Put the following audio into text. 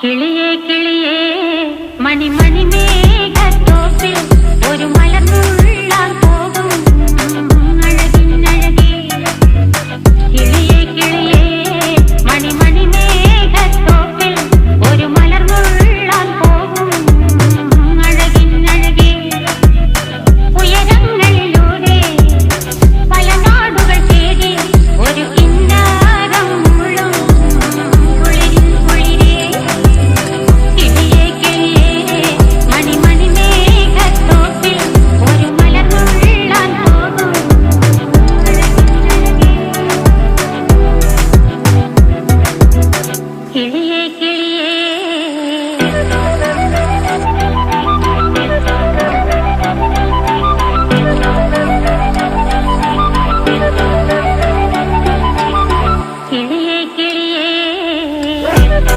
കിളിയേ കിളിയേ മണിമണി മേഘത്തോപ്പിൽ ഒരു മലർന്നുള്ളാൻ പോകും അഴകിനഴകേ. കിളിയേ കിളിയേ മണിമണി മേഘത്തോപ്പിൽ ഒരു മലർന്നുള്ളാൻ പോകും അഴകിനഴകേ. ഉയരങ്ങളിലൂടെ പല നാടുകൾ തേടി ഒരു കിന്നാരം മുള്ളും കുളിരിൻ കുളിരേ. കിളിയേ കിളിയേ മണിമണി മേഘത്തോപ്പിൽ ഒരു മലർന്നുള്ളാൻ പോകും അഴകിനഴകേ. കിളിയേ കിളിയേ